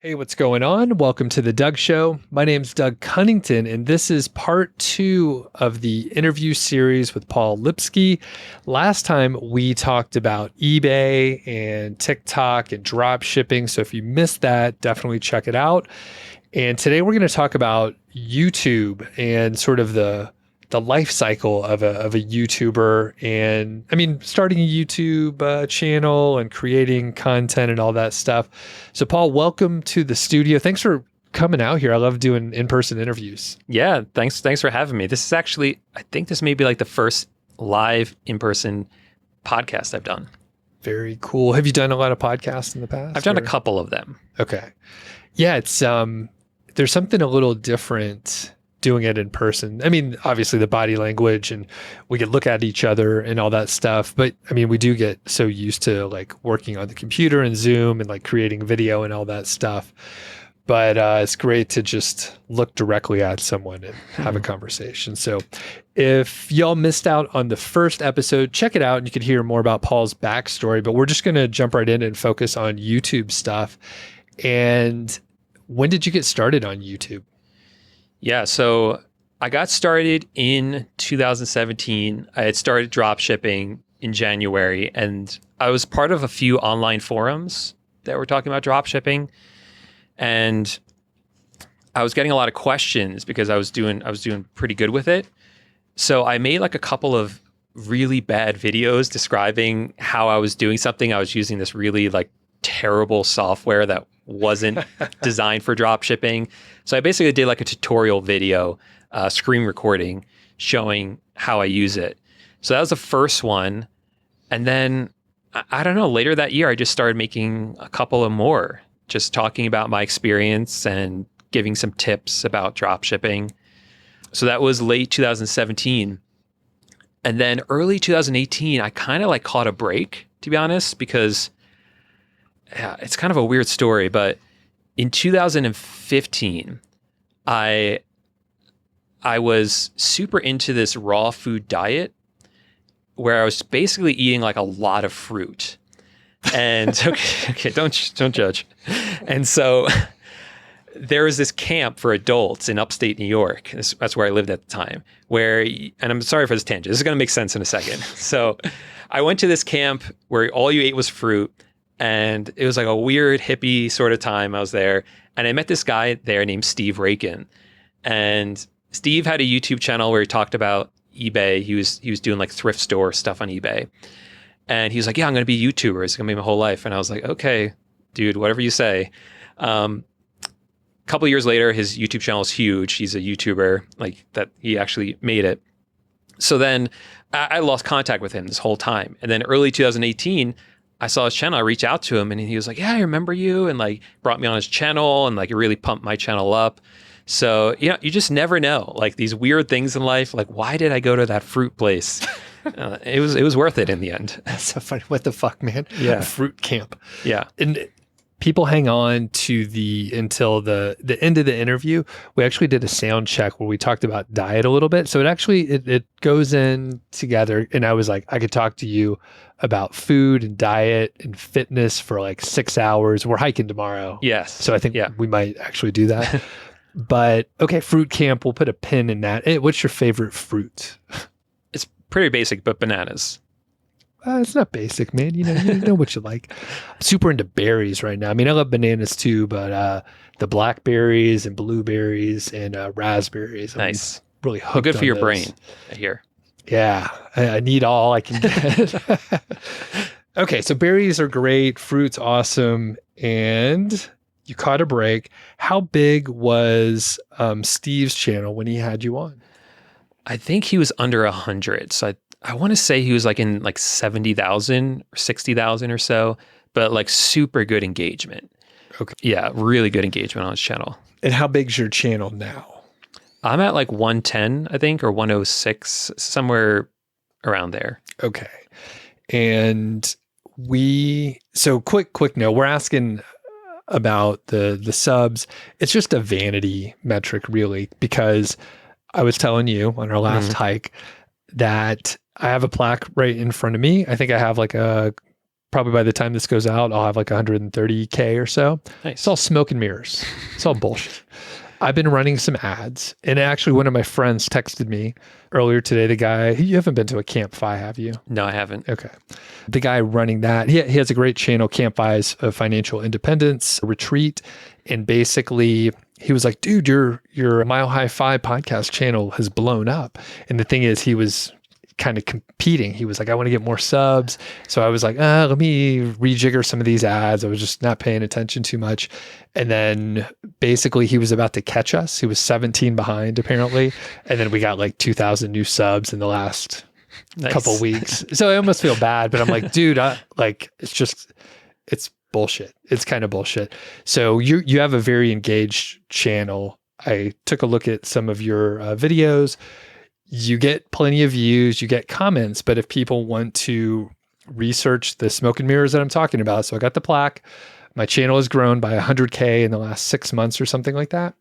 Hey, what's going on? Welcome to the Doug Show. My name's Doug Cunnington, and this is part 2 of the interview series with Paul Lipsky. Last time we talked about eBay and TikTok and drop shipping. So if you missed that, definitely check it out. And today we're going to talk about YouTube and sort of the life cycle of a YouTuber, and I mean, starting a YouTube channel and creating content and all that stuff. So Paul, welcome to the studio. Thanks for coming out here. I love doing in-person interviews. Yeah, thanks for having me. This is actually, I think this may be like the first live in-person podcast I've done. Very cool. Have you done a lot of podcasts in the past? I've done a couple of them. Okay. Yeah, it's there's something a little different doing it in person. I mean, obviously the body language and we could look at each other and all that stuff. But I mean, we do get so used to like working on the computer and Zoom and like creating video and all that stuff. But it's great to just look directly at someone and have a conversation. So if y'all missed out on the first episode, check it out and you can hear more about Paul's backstory. But we're just going to jump right in and focus on YouTube stuff. And when did you get started on YouTube? Yeah, so I got started in 2017. I had started drop shipping in January, and I was part of a few online forums that were talking about drop shipping. And I was getting a lot of questions because I was doing pretty good with it. So I made like a couple of really bad videos describing how I was doing something. I was using this really like terrible software that wasn't designed for drop shipping. So I basically did like a tutorial video, screen recording, showing how I use it. So that was the first one. And then, I don't know, later that year, I just started making a couple of more, just talking about my experience and giving some tips about drop shipping. So that was late 2017. And then early 2018, I kind of like caught a break, to be honest, because yeah, it's kind of a weird story, but in 2015, I was super into this raw food diet where I was basically eating like a lot of fruit. And okay, don't judge. And so there was this camp for adults in upstate New York. That's where I lived at the time. And I'm sorry for this tangent. This is going to make sense in a second. So I went to this camp where all you ate was fruit. And it was like a weird hippie sort of time. I was there and I met this guy there named Steve Rakin. And Steve had a YouTube channel where he talked about eBay. He was doing like thrift store stuff on eBay. And he was like, yeah, I'm going to be a YouTuber. It's going to be my whole life. And I was like, okay, dude, whatever you say. A couple of years later, his YouTube channel is huge. He's a YouTuber, like that he actually made it. So then I lost contact with him this whole time. And then early 2018, I saw his channel, I reached out to him and he was like, yeah, I remember you, and like brought me on his channel and like it really pumped my channel up. So, you know, you just never know, like these weird things in life, like why did I go to that fruit place? It was worth it in the end. That's so funny. What the fuck, man? Yeah. Fruit camp. Yeah. And people hang on to until the end of the interview. We actually did a sound check where we talked about diet a little bit. So it goes in together. And I was like, I could talk to you about food and diet and fitness for like 6 hours. We're hiking tomorrow. Yes. So I think we might actually do that. But okay, fruit camp, we'll put a pin in that. Hey, what's your favorite fruit? It's pretty basic, but bananas. It's not basic, man. You know what you like. I'm super into berries right now. I mean, I love bananas too, but the blackberries and blueberries and raspberries. Nice. I'm really hooked. Good for on your those. brain, I hear. Yeah, I need all I can get. Okay, so berries are great. Fruit's awesome. And you caught a break. How big was Steve's channel when he had you on? I think he was under 100. So I want to say he was like in like 70,000 or 60,000 or so, but like super good engagement. Okay. Yeah, really good engagement on his channel. And how big's your channel now? I'm at like 110, I think, or 106, somewhere around there. Okay. And so quick note, we're asking about the subs. It's just a vanity metric really, because I was telling you on our last hike that I have a plaque right in front of me. I think I have like a probably by the time this goes out, I'll have like 130K or so. Nice. It's all smoke and mirrors. It's all bullshit. I've been running some ads, and actually one of my friends texted me earlier today. The guy, you haven't been to a Camp Fi, have you? No, I haven't. Okay. The guy running that, he has a great channel, Camp Fi's Financial Independence Retreat. And basically he was like, dude, your Mile High Fi podcast channel has blown up. And the thing is, he was kind of competing. He was like, I want to get more subs. So I was like, let me rejigger some of these ads. I was just not paying attention too much. And then basically he was about to catch us. He was 17 behind apparently. And then we got like 2,000 new subs in the last couple weeks. So I almost feel bad, but I'm like, dude, it's bullshit. It's kind of bullshit. So you have a very engaged channel. I took a look at some of your videos. You get plenty of views, you get comments, but if people want to research the smoke and mirrors that I'm talking about, so I got the plaque, my channel has grown by 100K in the last 6 months or something like that.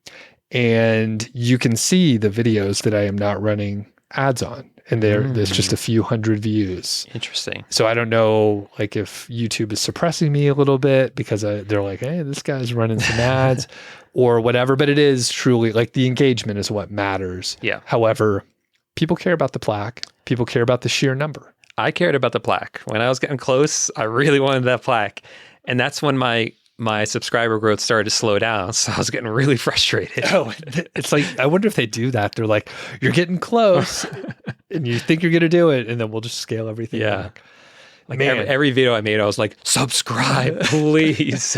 And you can see the videos that I am not running ads on. And there's just a few hundred views. Interesting. So I don't know like if YouTube is suppressing me a little bit because they're like, hey, this guy's running some ads or whatever. But it is truly like the engagement is what matters. Yeah. However, people care about the plaque. People care about the sheer number. I cared about the plaque. When I was getting close, I really wanted that plaque. And that's when my subscriber growth started to slow down. So I was getting really frustrated. Oh, it's like, I wonder if they do that. They're like, you're getting close and you think you're going to do it. And then we'll just scale everything back. Like every video I made, I was like, subscribe, please.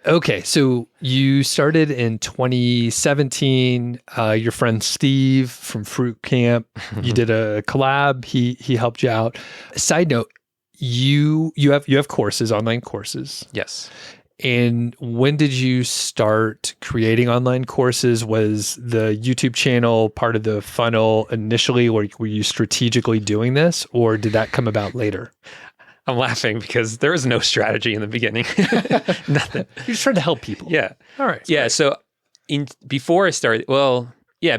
Okay, so you started in 2017. Your friend Steve from Fruit Camp, you did a collab. He helped you out. Side note, you have courses, online courses. Yes. And when did you start creating online courses? Was the YouTube channel part of the funnel initially, or were you strategically doing this, or did that come about later? I'm laughing because there was no strategy in the beginning. Nothing. You're just trying to help people. Yeah. All right. Yeah. So before I started,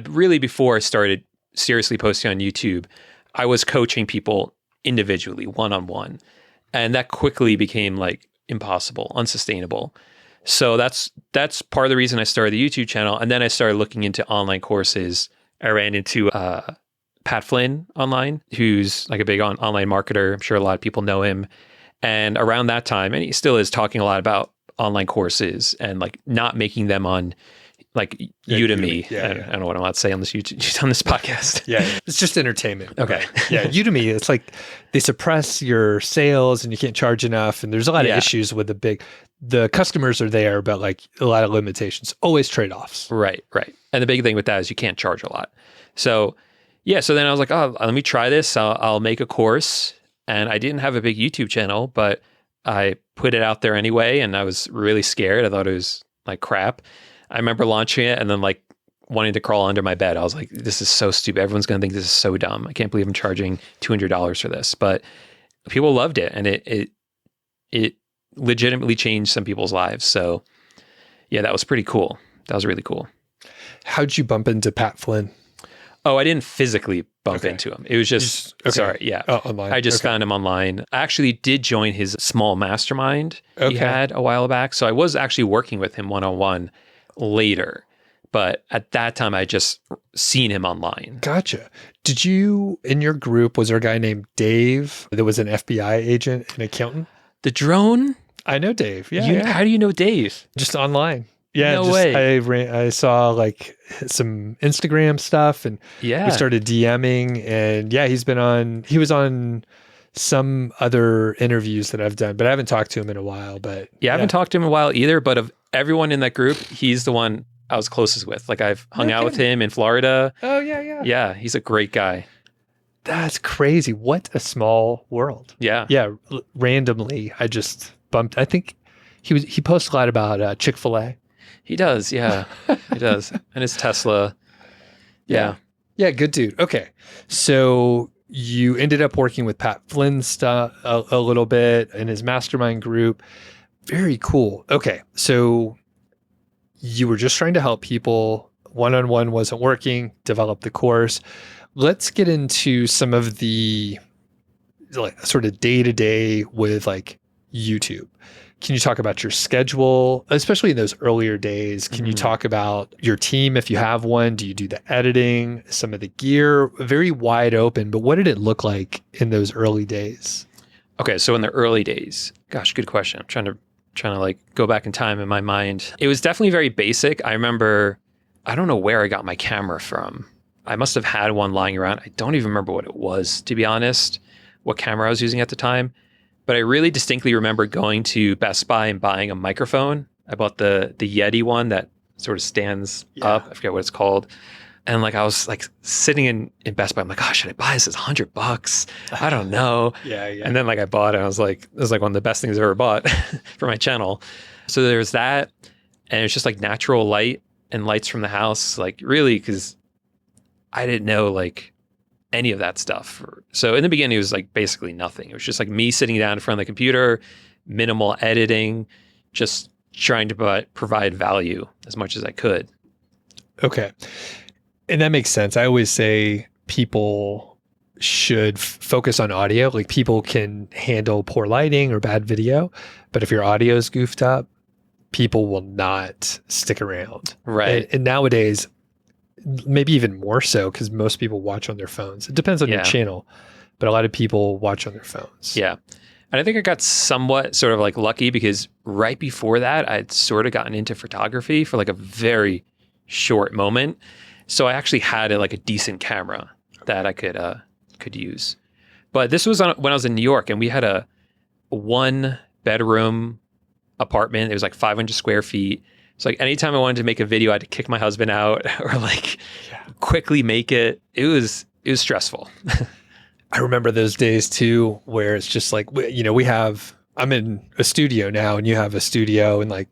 really before I started seriously posting on YouTube, I was coaching people individually, one-on-one. And that quickly became like impossible, unsustainable. So that's part of the reason I started the YouTube channel. And then I started looking into online courses. I ran into Pat Flynn online, who's like a big online marketer. I'm sure a lot of people know him. And around that time, and he still is talking a lot about online courses and like not making them on like Udemy. I don't know what I'm allowed to say on this YouTube, on this podcast. Yeah. It's just entertainment. Okay. Yeah. Udemy, it's like they suppress your sales and you can't charge enough. And there's a lot of issues with the customers are there, but like a lot of limitations, always trade-offs. Right. And the big thing with that is you can't charge a lot. So then I was like, oh, let me try this. I'll make a course. And I didn't have a big YouTube channel, but I put it out there anyway. And I was really scared. I thought it was like crap. I remember launching it and then like wanting to crawl under my bed. I was like, this is so stupid. Everyone's going to think this is so dumb. I can't believe I'm charging $200 for this. But people loved it. And it legitimately changed some people's lives. So yeah, that was pretty cool. That was really cool. How'd you bump into Pat Flynn? Oh, I didn't physically bump into him. It was just sorry. Yeah. Oh, online. I just found him online. I actually did join his small mastermind he had a while back. So I was actually working with him one-on-one later. But at that time, I just seen him online. Gotcha. Did you, in your group, was there a guy named Dave that was an FBI agent, an accountant? The drone? I know Dave. Yeah. How do you know Dave? Just online. Yeah, no way. I saw like some Instagram stuff and we started DMing and he was on some other interviews that I've done, but I haven't talked to him in a while. But I haven't talked to him in a while either, but of everyone in that group, he's the one I was closest with. Like I've hung out with him in Florida. Oh yeah. Yeah, he's a great guy. That's crazy. What a small world. Yeah. Yeah. Randomly, I just bumped. I think he posts a lot about Chick-fil-A. He does, yeah. He does. And his Tesla. Yeah. Yeah, good dude. Okay. So you ended up working with Pat Flynn stuff a little bit in his mastermind group. Very cool. Okay. So you were just trying to help people. One-on-one wasn't working. Develop the course. Let's get into some of the like sort of day to day with like YouTube. Can you talk about your schedule, especially in those earlier days? Can you talk about your team if you have one? Do you do the editing, some of the gear? Very wide open, but what did it look like in those early days? Okay, so in the early days, gosh, good question. I'm trying to like go back in time in my mind. It was definitely very basic. I remember, I don't know where I got my camera from. I must have had one lying around. I don't even remember what it was, to be honest, what camera I was using at the time. But I really distinctly remember going to Best Buy and buying a microphone. I bought the Yeti one that sort of stands up. I forget what it's called. And like I was like sitting in Best Buy. I'm like, oh, should I buy this? It's $100. I don't know. And then like I bought it. And I was like, it was like one of the best things I've ever bought for my channel. So there's that. And it's just like natural light and lights from the house. Like really, because I didn't know like any of that stuff. So in the beginning, it was like basically nothing. It was just like me sitting down in front of the computer, minimal editing, just trying to provide value as much as I could. Okay. And that makes sense. I always say people should focus on audio. Like people can handle poor lighting or bad video, but if your audio is goofed up, people will not stick around. Right. And nowadays, maybe even more so because most people watch on their phones. It depends on your channel, but a lot of people watch on their phones. Yeah. And I think I got somewhat sort of like lucky because right before that, I'd sort of gotten into photography for like a very short moment. So I actually had like a decent camera that I could use. But this was when I was in New York and we had a 1-bedroom apartment. It was like 500 square feet. So like anytime I wanted to make a video, I had to kick my husband out or like quickly make it. It was stressful. I remember those days too, where it's just like, I'm in a studio now and you have a studio and like,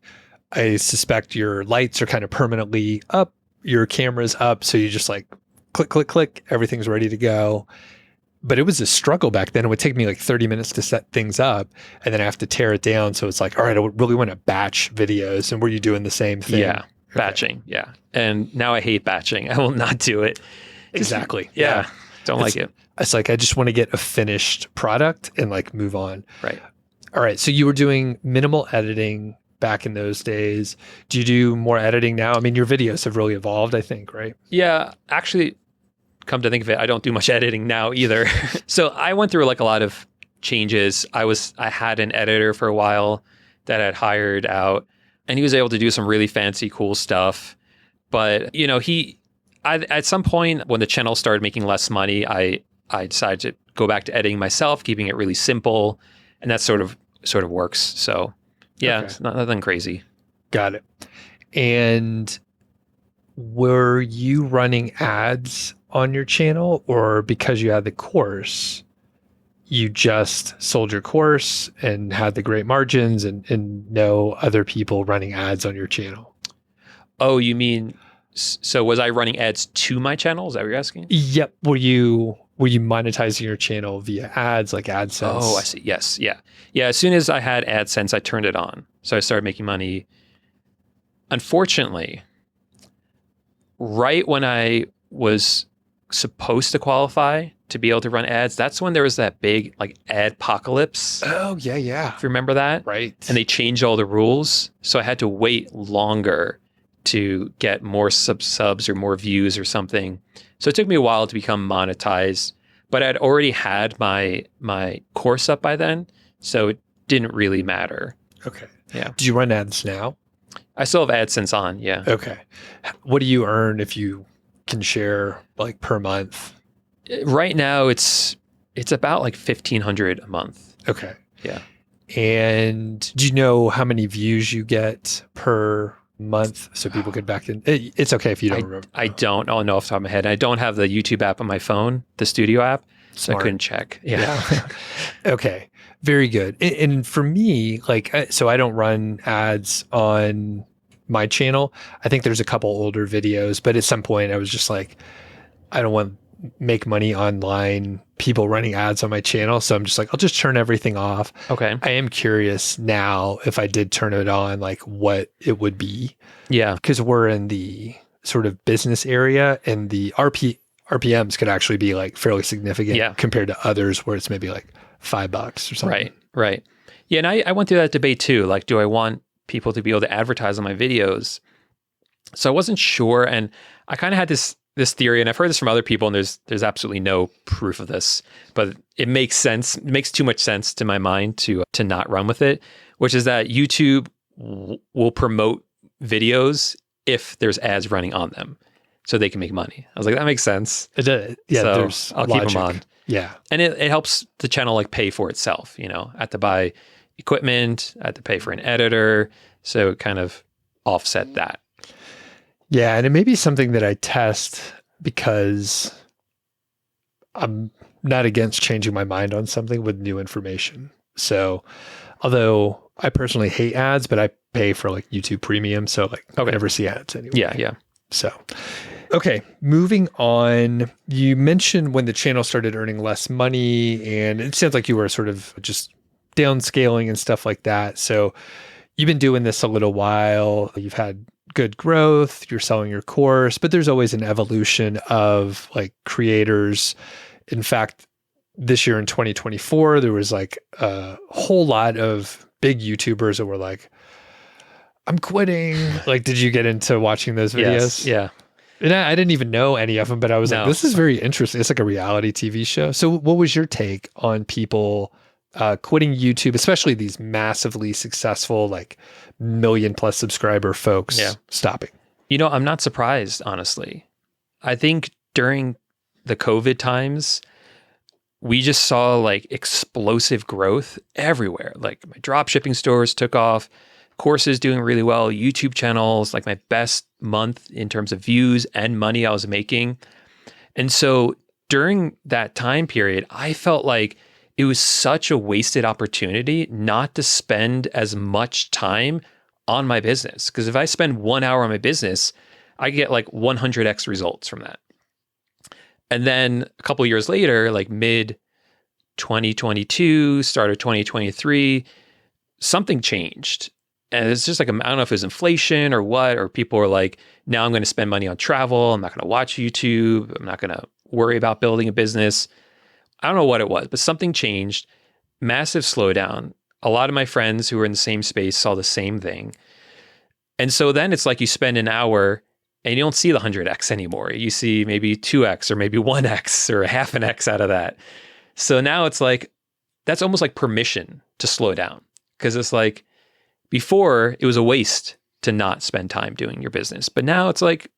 I suspect your lights are kind of permanently up, your camera's up. So you just like click, click, click, everything's ready to go. But it was a struggle back then. It would take me like 30 minutes to set things up and then I have to tear it down. So it's like, all right, I really want to batch videos. And were you doing the same thing? Yeah. Batching. Yeah. And now I hate batching. I will not do it. Exactly. Yeah. Don't like it. It's like, I just want to get a finished product and like move on. Right. All right. So you were doing minimal editing back in those days. Do you do more editing now? I mean, your videos have really evolved, I think, right? Yeah. Actually, come to think of it, I don't do much editing now either. So I went through like a lot of changes. I had an editor for a while that I'd hired out and he was able to do some really fancy, cool stuff. But, at some point when the channel started making less money, I decided to go back to editing myself, keeping it really simple. And that sort of works. So yeah, It's nothing crazy. Got it. And were you running ads on your channel, or because you had the course, you just sold your course and had the great margins and no other people running ads on your channel? Oh, you mean, so was I running ads to my channel? Is that what you're asking? Yep. Were you monetizing your channel via ads like AdSense? Oh, I see. Yes. Yeah. Yeah. As soon as I had AdSense, I turned it on. So I started making money. Unfortunately, right when I was supposed to qualify to be able to run ads, that's when there was that big like adpocalypse. Oh, yeah. If you remember that. Right. And they changed all the rules. So I had to wait longer to get more subs or more views or something. So it took me a while to become monetized, but I'd already had my course up by then. So it didn't really matter. Okay. Yeah. Do you run ads now? I still have AdSense on. Yeah. Okay. What do you earn if you can share like per month? Right now it's about like $1,500 a month. Okay. Yeah. And do you know how many views you get per month so people get back in? It's okay if you don't remember. I don't know off the top of my head. I don't have the YouTube app on my phone, the studio app. So Smart. I couldn't check. Yeah. Okay. Very good. And for me, like, so I don't run ads on my channel. I think there's a couple older videos, but at some point I was just like, I don't want to make money online, people running ads on my channel. So I'm just like, I'll just turn everything off. Okay. I am curious now if I did turn it on, like what it would be. Yeah. Because we're in the sort of business area and the RPMs could actually be like fairly significant compared to others where it's maybe like $5 or something. Right, right. Yeah, and I went through that debate too. Like, do I want people to be able to advertise on my videos? So I wasn't sure, and I kind of had this theory, and I've heard this from other people, and there's absolutely no proof of this, but it makes sense. It makes too much sense to my mind to not run with it, which is that YouTube will promote videos if there's ads running on them, so they can make money. I was like, that makes sense. It does. Yeah, so there's I'll logic. keep them on. Yeah, and it helps the channel like pay for itself. You know, I have to buy equipment, I have to pay for an editor, so it kind of offset that. Yeah, and it may be something that I test because I'm not against changing my mind on something with new information. So, although I personally hate ads, but I pay for like YouTube Premium, so like I never see ads anyway. Yeah. So, okay, moving on. You mentioned when the channel started earning less money, and it sounds like you were sort of just downscaling and stuff like that. So, you've been doing this a little while. You've had good growth. You're selling your course, but there's always an evolution of like creators. In fact, this year in 2024, there was like a whole lot of big YouTubers that were like, I'm quitting. Like, did you get into watching those videos? Yes, yeah. And I didn't even know any of them, but I was like, this is very interesting. It's like a reality TV show. So what was your take on people quitting YouTube, especially these massively successful, like million plus subscriber folks stopping? You know, I'm not surprised, honestly. I think during the COVID times, we just saw like explosive growth everywhere. Like my drop shipping stores took off, courses doing really well, YouTube channels, like my best month in terms of views and money I was making. And so during that time period, I felt like it was such a wasted opportunity not to spend as much time on my business. Because if I spend 1 hour on my business, I get like 100x results from that. And then a couple of years later, like mid 2022, start of 2023, something changed. And it's just like, I don't know if it was inflation or what, or people were like, now I'm going to spend money on travel. I'm not going to watch YouTube. I'm not going to worry about building a business. I don't know what it was, but something changed. Massive slowdown. A lot of my friends who were in the same space saw the same thing. And so then it's like you spend an hour and you don't see the 100x anymore. You see maybe 2x or maybe 1x or half an x out of that. So now it's like, that's almost like permission to slow down. Because it's like, before it was a waste to not spend time doing your business. But now it's like,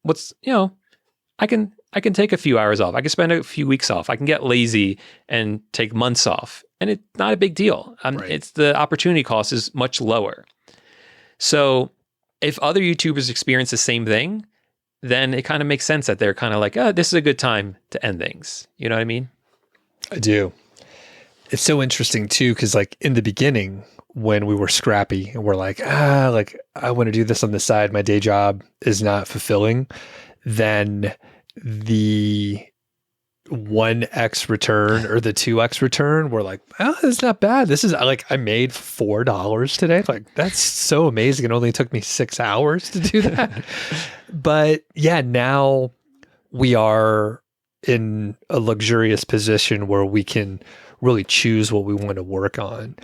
I can take a few hours off. I can spend a few weeks off. I can get lazy and take months off. And it's not a big deal. Right. It's the opportunity cost is much lower. So if other YouTubers experience the same thing, then it kind of makes sense that they're kind of like, this is a good time to end things. You know what I mean? I do. It's so interesting too, because like in the beginning, when we were scrappy and we're like, I want to do this on the side, my day job is not fulfilling, then the 1x return or the 2x return, we're like, it's not bad. This is like, I made $4 today. Like, that's so amazing. It only took me 6 hours to do that. But yeah, now we are in a luxurious position where we can really choose what we want to work on.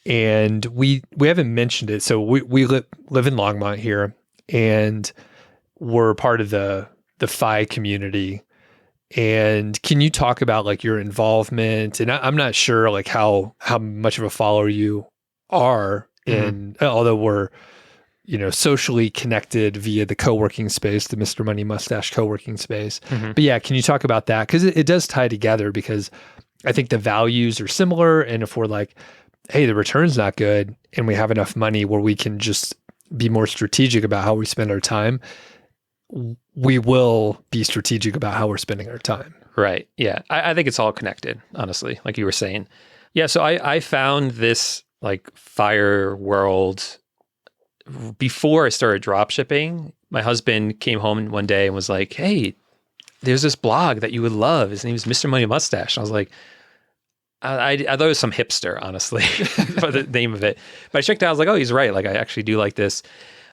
And we haven't mentioned it. So we live in Longmont here, and we're part of the FI community. And can you talk about like your involvement? And I'm not sure like how much of a follower you are in, although we're, socially connected via the co-working space, the Mr. Money Mustache co-working space. But yeah, can you talk about that? Because it does tie together, because I think the values are similar. And if we're like, hey, the return's not good, and we have enough money where we can just be more strategic about how we spend our time, we will be strategic about how we're spending our time. Right. Yeah. I think it's all connected, honestly, like you were saying. Yeah. So I found this like fire world before I started drop shipping. My husband came home one day and was like, hey, there's this blog that you would love. His name is Mr. Money Mustache. And I was like, I thought it was some hipster, honestly, for the name of it. But I checked it out. I was like, oh, he's right. Like, I actually do like this.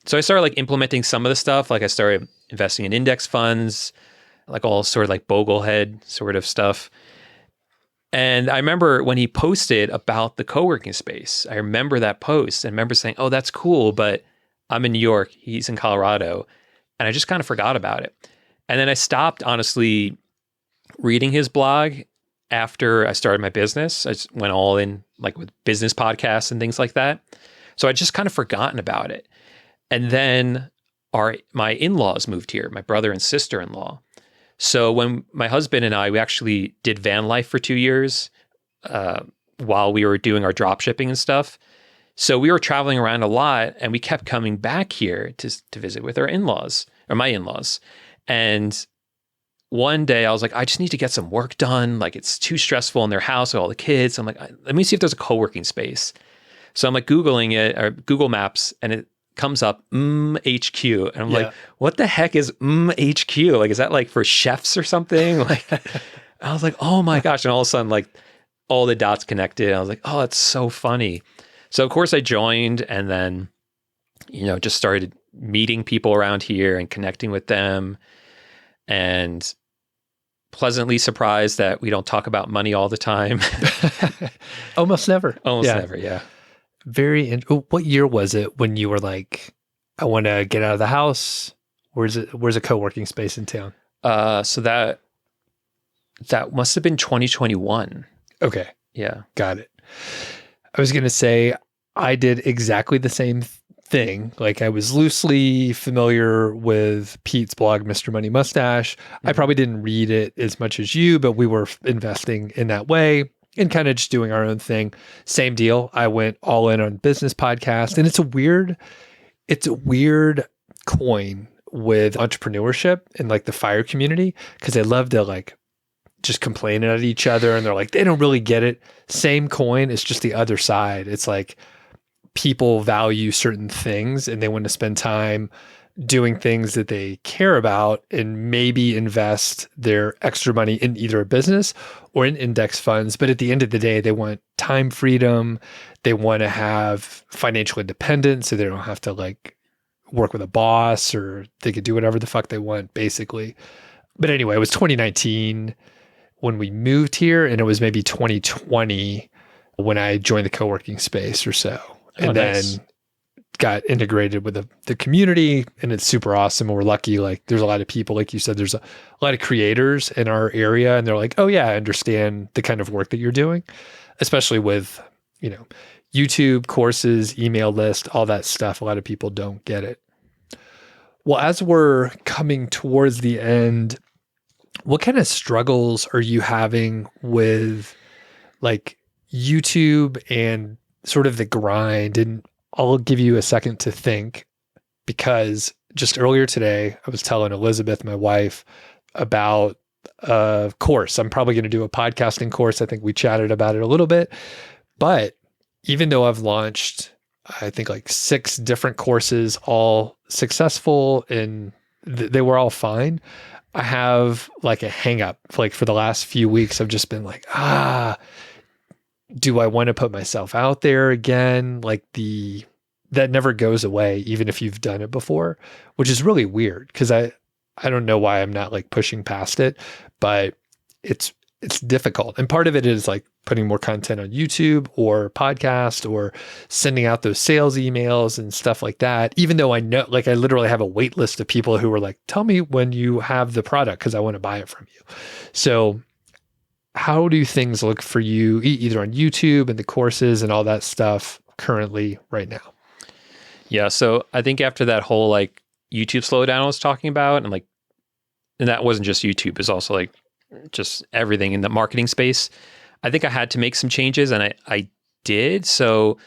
So I started like implementing some of the stuff. Like I started investing in index funds, like all sort of like boglehead sort of stuff. And I remember when he posted about the co-working space, I remember that post and remember saying, oh, that's cool, but I'm in New York, he's in Colorado. And I just kind of forgot about it. And then I stopped, honestly, reading his blog after I started my business. I just went all in like with business podcasts and things like that. So I just kind of forgotten about it. And then my in-laws moved here, my brother and sister-in-law. So when my husband and I, we actually did van life for 2 years while we were doing our drop shipping and stuff. So we were traveling around a lot and we kept coming back here to visit with our in-laws or my in-laws. And one day I was like, I just need to get some work done. Like it's too stressful in their house with all the kids. I'm like, let me see if there's a co-working space. So I'm like Googling it or Google Maps and it comes up HQ. And I'm like, what the heck is HQ? Like, is that like for chefs or something? Like, I was like, oh my gosh. And all of a sudden, like all the dots connected. I was like, oh, that's so funny. So of course I joined and then, just started meeting people around here and connecting with them and pleasantly surprised that we don't talk about money all the time. Almost never. Almost never. Yeah. What year was it when you were like, I want to get out of the house? Where's a co-working space in town? So that must have been 2021. Okay. Yeah. Got it. I was going to say I did exactly the same thing. Like I was loosely familiar with Pete's blog, Mr. Money Mustache. I probably didn't read it as much as you, but we were investing in that way and kind of just doing our own thing. Same deal. I went all in on business podcast, and it's a weird coin with entrepreneurship and like the fire community because they love to like just complain at each other and they're like, they don't really get it. Same coin. It's just the other side. It's like people value certain things and they want to spend time doing things that they care about and maybe invest their extra money in either a business or in index funds. But at the end of the day, they want time freedom. They want to have financial independence so they don't have to like work with a boss or they could do whatever the fuck they want, basically. But anyway, it was 2019 when we moved here, and it was maybe 2020 when I joined the co-working space or so. And then got integrated with the community, and it's super awesome. And we're lucky. Like there's a lot of people, like you said, there's a lot of creators in our area, and they're like, oh yeah, I understand the kind of work that you're doing, especially with, YouTube courses, email list, all that stuff. A lot of people don't get it. Well, as we're coming towards the end, what kind of struggles are you having with like YouTube and sort of the grind? And I'll give you a second to think, because just earlier today, I was telling Elizabeth, my wife, about a course. I'm probably going to do a podcasting course. I think we chatted about it a little bit, but even though I've launched, I think like 6 different courses, all successful and they were all fine, I have like a hang up. Like for the last few weeks, I've just been like, do I want to put myself out there again? Like that never goes away, even if you've done it before, which is really weird because I don't know why I'm not like pushing past it, but it's difficult. And part of it is like putting more content on YouTube or podcast or sending out those sales emails and stuff like that. Even though I know, like I literally have a wait list of people who are like, tell me when you have the product because I want to buy it from you. So how do things look for you either on YouTube and the courses and all that stuff currently right now? Yeah. So I think after that whole like YouTube slowdown I was talking about, and that wasn't just YouTube, it's also like just everything in the marketing space. I think I had to make some changes, and I did. So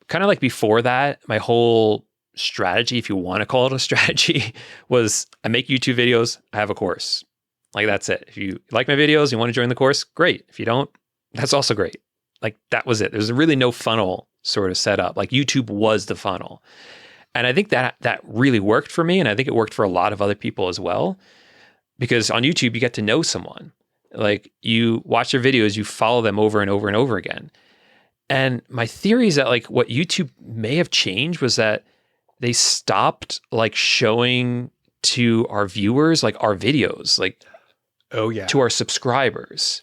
kind of like before that, my whole strategy, if you want to call it a strategy, was I make YouTube videos, I have a course. Like that's it. If you like my videos, you want to join the course, great. If you don't, that's also great. Like that was it. There's really no funnel sort of set up. Like YouTube was the funnel. And I think that really worked for me. And I think it worked for a lot of other people as well. Because on YouTube, you get to know someone. Like you watch their videos, you follow them over and over and over again. And my theory is that like what YouTube may have changed was that they stopped like showing to our viewers, like our videos, like oh yeah, to our subscribers.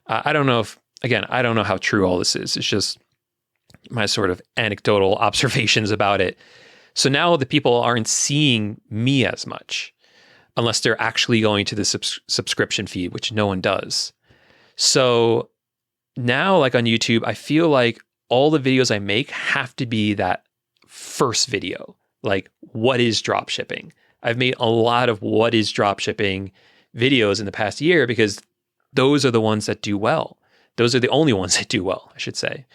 I don't know if, again, I don't know how true all this is. It's just my sort of anecdotal observations about it. So now the people aren't seeing me as much unless they're actually going to the subscription feed, which no one does. So now, like on YouTube, I feel like all the videos I make have to be that first video. Like, what is dropshipping? I've made a lot of what is dropshipping videos in the past year because those are the ones that do well. Those are the only ones that do well, I should say.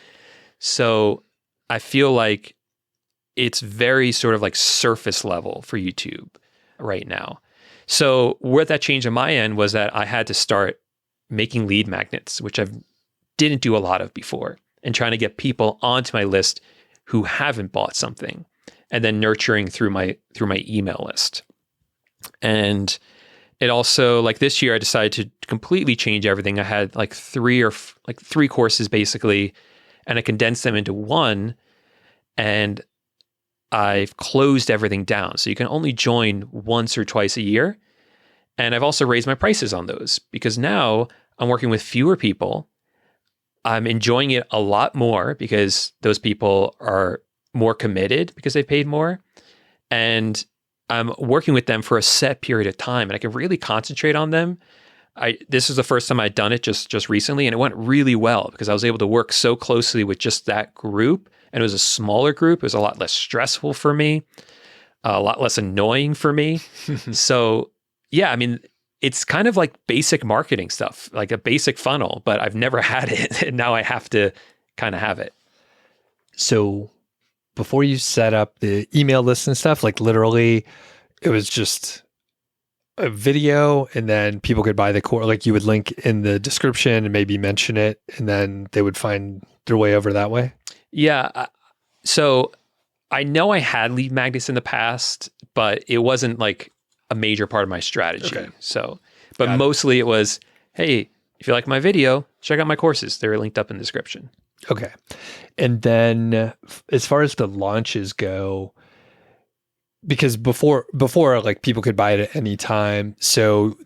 So I feel like it's very sort of like surface level for YouTube right now. So where that changed on my end was that I had to start making lead magnets, which I didn't do a lot of before, and trying to get people onto my list who haven't bought something, and then nurturing through my email list. And it also, like this year, I decided to completely change everything. I had like three courses basically, and I condensed them into one, and I've closed everything down. So you can only join once or twice a year. And I've also raised my prices on those because now I'm working with fewer people. I'm enjoying it a lot more because those people are more committed because they've paid more. And I'm working with them for a set period of time, and I can really concentrate on them. This is the first time I'd done it just recently, and it went really well because I was able to work so closely with just that group. And it was a smaller group. It was a lot less stressful for me, a lot less annoying for me. So yeah, I mean, it's kind of like basic marketing stuff, like a basic funnel, but I've never had it. And now I have to kind of have it. So before you set up the email list and stuff, like literally it was just a video and then people could buy the course, like you would link in the description and maybe mention it, and then they would find their way over that way. Yeah. So I know I had lead magnets in the past, but it wasn't like a major part of my strategy. Okay. So, but mostly it was, hey, if you like my video, check out my courses. They're linked up in the description. Okay. And then as far as the launches go, because before like people could buy it at any time. So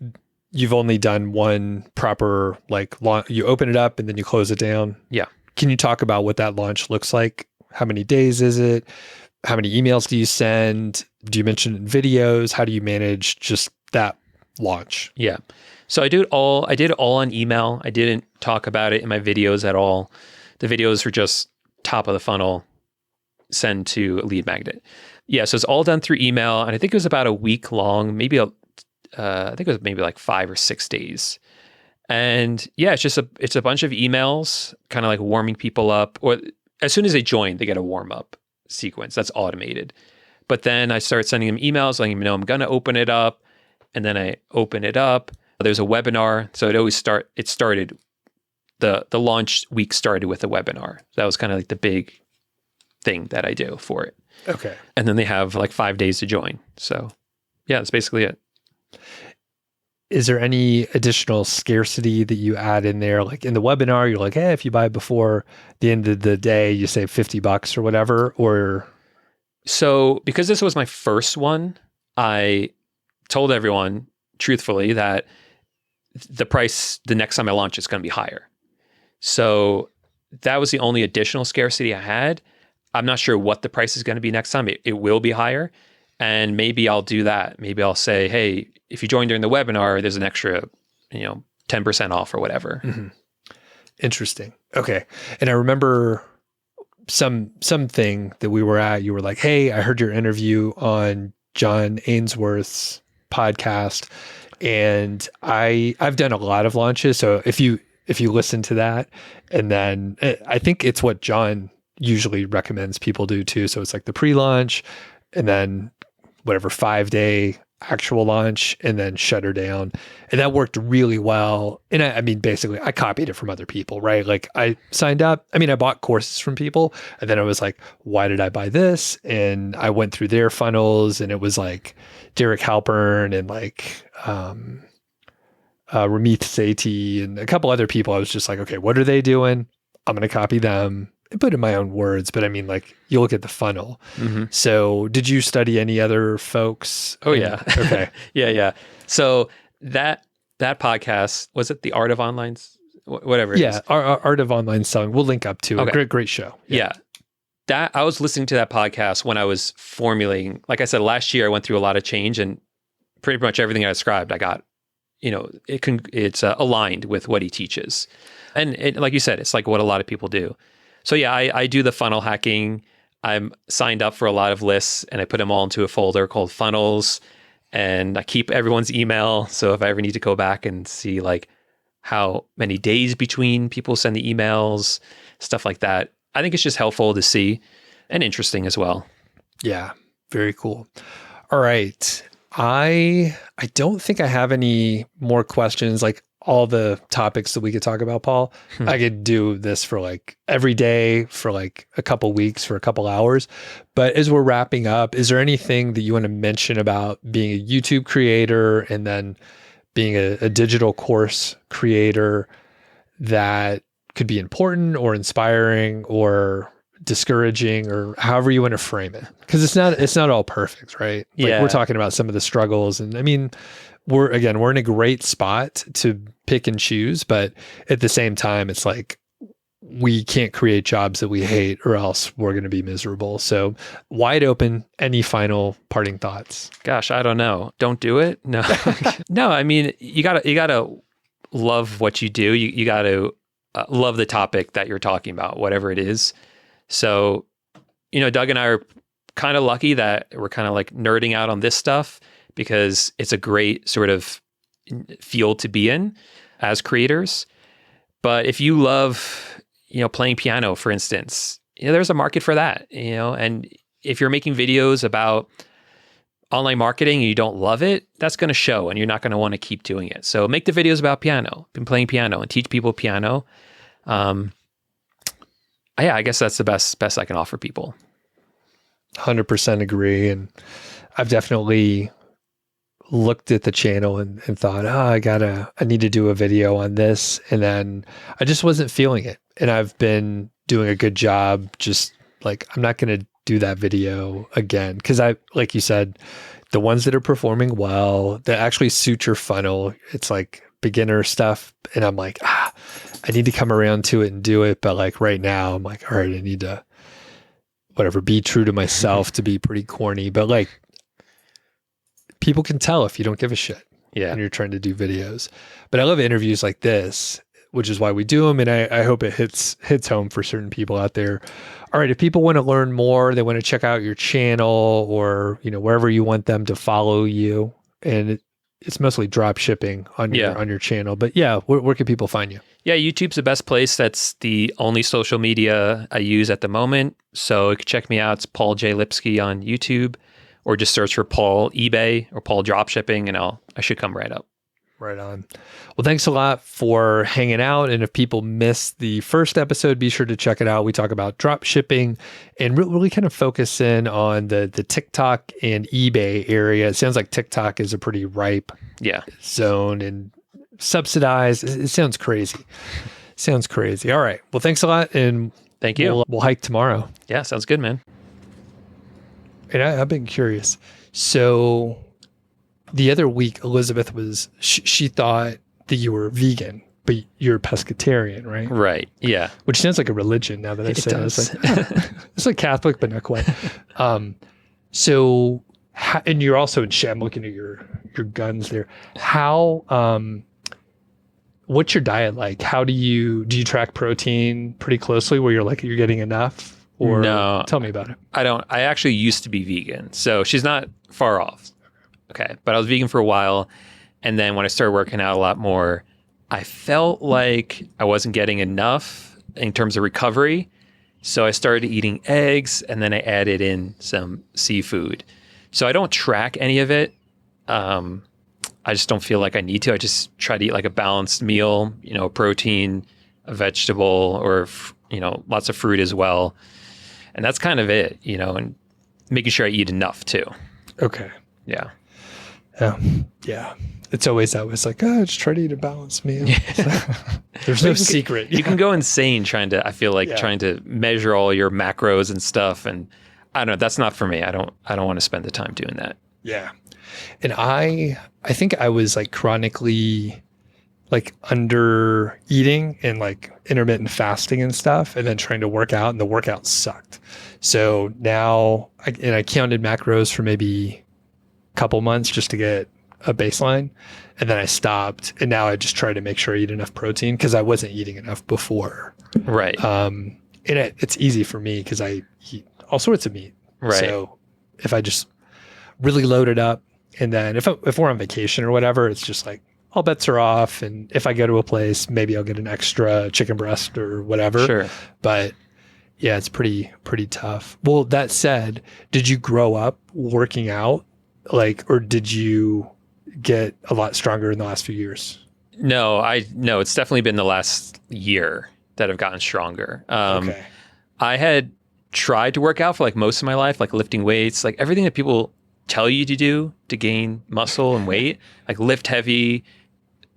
you've only done one proper, like you open it up and then you close it down. Yeah. Can you talk about what that launch looks like? How many days is it? How many emails do you send? Do you mention in videos? How do you manage just that launch? Yeah. So I did it all on email. I didn't talk about it in my videos at all. The videos were just top of the funnel, send to a lead magnet. Yeah. So it's all done through email. And I think it was about a week long, I think it was maybe like 5 or 6 days. And yeah, it's a bunch of emails, kind of like warming people up, or as soon as they join, they get a warm up sequence that's automated. But then I start sending them emails, letting them know I'm going to open it up. And then I open it up. There's a webinar. So the launch week started with a webinar. That was kind of like the big thing that I do for it. Okay. And then they have like 5 days to join. So yeah, that's basically it. Is there any additional scarcity that you add in there? Like in the webinar, you're like, hey, if you buy before the end of the day, you save $50 or whatever, or... So because this was my first one, I told everyone truthfully that the price the next time I launch is going to be higher. So that was the only additional scarcity I had. I'm not sure what the price is going to be next time. It will be higher. And maybe I'll do that. Maybe I'll say, hey, if you join during the webinar, there's an extra, 10% off or whatever. Mm-hmm. Interesting. Okay. And I remember something that we were at, you were like, hey, I heard your interview on John Ainsworth's podcast, and I've done a lot of launches. So if you listen to that, and then I think it's what John usually recommends people do too. So it's like the pre-launch and then whatever 5-day actual launch and then shut her down. And that worked really well. And I mean, basically I copied it from other people, right? Like I signed up, I bought courses from people, and then I was like, why did I buy this? And I went through their funnels, and it was like Derek Halpern and like, Ramit Sethi and a couple other people. I was just like, okay, what are they doing? I'm going to copy them and put in my own words. But I mean, like, you look at the funnel. Mm-hmm. So did you study any other folks? Oh, yeah. Okay. Yeah. So that podcast, was it The Art of Online? whatever it is. Yeah, Art of Online Selling. We'll link up to it. Okay. Great show. Yeah. That I was listening to that podcast when I was formulating. Like I said, last year I went through a lot of change, and pretty much everything I described, I got, it's aligned with what he teaches. And like you said, it's like what a lot of people do. So yeah, I do the funnel hacking. I'm signed up for a lot of lists, and I put them all into a folder called funnels, and I keep everyone's email. So if I ever need to go back and see like how many days between people send the emails, stuff like that, I think it's just helpful to see and interesting as well. Yeah, very cool. All right. I don't think I have any more questions, like all the topics that we could talk about, Paul. I could do this for like every day for like a couple weeks, for a couple hours. But as we're wrapping up, is there anything that you want to mention about being a YouTube creator and then being a digital course creator that could be important or inspiring or discouraging, or however you want to frame it? Because it's not all perfect, right? Like, we're talking about some of the struggles, and I mean, we're in a great spot to pick and choose, but at the same time, it's like we can't create jobs that we hate, or else we're going to be miserable. So wide open. Any final parting thoughts? Gosh, I don't know. Don't do it. No, no. I mean, you gotta love what you do. You gotta love the topic that you're talking about, whatever it is. So, Doug and I are kind of lucky that we're kind of like nerding out on this stuff, because it's a great sort of field to be in as creators. But if you love, playing piano, for instance, there's a market for that, and if you're making videos about online marketing and you don't love it, that's going to show, and you're not going to want to keep doing it. So make the videos about piano, been playing piano, and teach people piano. Yeah, I guess that's the best I can offer people. 100% agree. And I've definitely looked at the channel and thought, I need to do a video on this. And then I just wasn't feeling it. And I've been doing a good job. Just like, I'm not going to do that video again. Cause like you said, the ones that are performing well, that actually suit your funnel, it's like beginner stuff. And I'm like, I need to come around to it and do it. But like right now I'm like, all right, I need to be true to myself to be pretty corny. But like, people can tell if you don't give a shit when you're trying to do videos. But I love interviews like this, which is why we do them. And I hope it hits home for certain people out there. All right. If people want to learn more, they want to check out your channel, or, wherever you want them to follow you. And it's mostly drop shipping on your channel, but where can people find you? Yeah, YouTube's the best place. That's the only social media I use at the moment. So you can check me out. It's Paul J. Lipsky on YouTube, or just search for Paul eBay or Paul Dropshipping, and I should come right up. Right on. Well, thanks a lot for hanging out. And if people missed the first episode, be sure to check it out. We talk about drop shipping and really kind of focus in on the TikTok and eBay area. It sounds like TikTok is a pretty ripe zone and subsidized. It sounds crazy. All right. Well, thanks a lot. And thank you. We'll hike tomorrow. Yeah, sounds good, man. And I've been curious. So the other week, Elizabeth she thought that you were vegan, but you're pescatarian, right? Right. Yeah. Which sounds like a religion now that I say it. It's like Catholic, but not quite. So, and you're also in shape. I'm looking at your guns there. What's your diet like? How do you track protein pretty closely where you're getting enough? Or no, tell me about it. I don't. I actually used to be vegan, so she's not far off. Okay. But I was vegan for a while. And then when I started working out a lot more, I felt like I wasn't getting enough in terms of recovery. So I started eating eggs, and then I added in some seafood. So I don't track any of it. I just don't feel like I need to. I just try to eat like a balanced meal, protein, a vegetable, or, lots of fruit as well. And that's kind of it, and making sure I eat enough too. Okay. Yeah. Yeah. It's always like, just try to eat a balanced meal. There's no secret. You can go insane trying to measure all your macros and stuff. And I don't know, that's not for me. I don't want to spend the time doing that. Yeah. And I think I was like chronically like under eating and like intermittent fasting and stuff, and then trying to work out, and the workout sucked. So now I counted macros for maybe a couple months just to get a baseline, and then I stopped, and now I just try to make sure I eat enough protein because I wasn't eating enough before. Right. And it's easy for me because I eat all sorts of meat. Right. So if I just really load it up, and then if we're on vacation or whatever, it's just like all bets are off. And if I go to a place, maybe I'll get an extra chicken breast or whatever. Sure. But yeah, it's pretty tough. Well, that said, did you grow up working out, or did you get a lot stronger in the last few years? No, it's definitely been the last year that I've gotten stronger. Okay. I had tried to work out for like most of my life, like lifting weights, like everything that people tell you to do to gain muscle and weight, like lift heavy,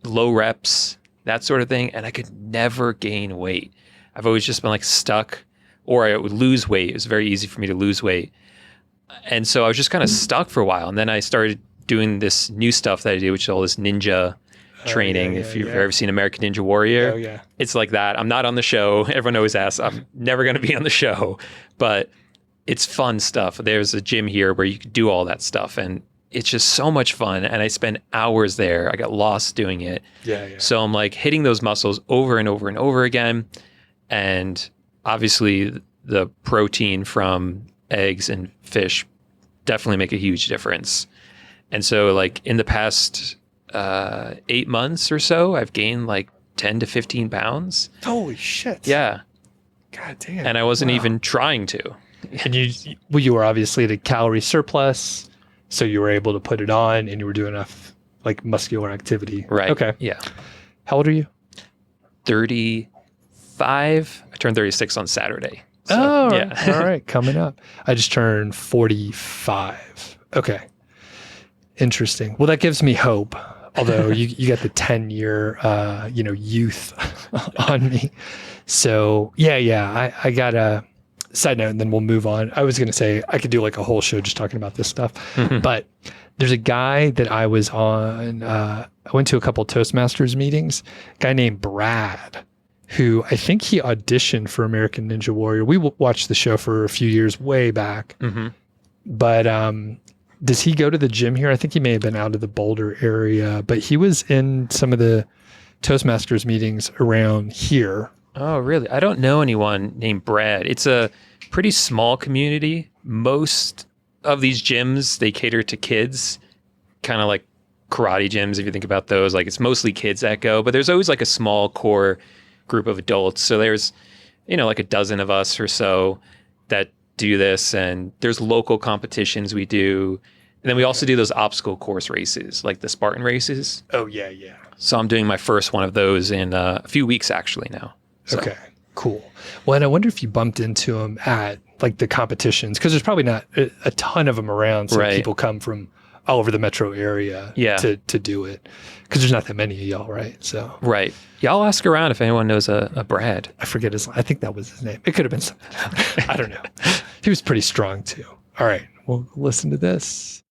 low reps, that sort of thing. And I could never gain weight. I've always just been like stuck, or I would lose weight. It was very easy for me to lose weight. And so I was just kind of stuck for a while. And then I started doing this new stuff that I do, which is all this ninja training. If you've ever seen American Ninja Warrior, it's like that. I'm not on the show. Everyone always asks, I'm never going to be on the show, but it's fun stuff. There's a gym here where you can do all that stuff, and it's just so much fun. And I spend hours there. I got lost doing it. So I'm like hitting those muscles over and over and over again. And obviously the protein from eggs and fish definitely make a huge difference. And so like in the past 8 months or so, I've gained like 10 to 15 pounds. Holy shit. Yeah. God damn. And I wasn't even trying to. And you were obviously at a calorie surplus, so you were able to put it on, and you were doing enough like muscular activity. Right. Okay. Yeah. How old are you? 35. I turned 36 on Saturday. So, yeah. All right. Coming up. I just turned 45. Okay. Interesting. Well, that gives me hope. Although you got the 10-year, youth on me. So yeah. I got a side note, and then we'll move on. I was going to say I could do like a whole show just talking about this stuff, but there's a guy that I was on. I went to a couple Toastmasters meetings. A guy named Brad, who I think he auditioned for American Ninja Warrior. We watched the show for a few years way back, but does he go to the gym here? I think he may have been out of the Boulder area, but he was in some of the Toastmasters meetings around here. Oh, really? I don't know anyone named Brad. It's a pretty small community. Most of these gyms, they cater to kids, kind of like karate gyms, if you think about those. Like it's mostly kids that go, but there's always like a small core group of adults. So there's, like a dozen of us or so that do this, and there's local competitions we do. And then we also do those obstacle course races, like the Spartan races. Oh, yeah. So I'm doing my first one of those in a few weeks actually now. So. Okay, cool. Well, and I wonder if you bumped into him at like the competitions, because there's probably not a ton of them around. So people come from all over the metro area to do it, because there's not that many of y'all, right? So right. Yeah, I'll ask around if anyone knows a Brad. I forget I think that was his name. It could have been something. I don't know. He was pretty strong too. All right, we'll listen to this.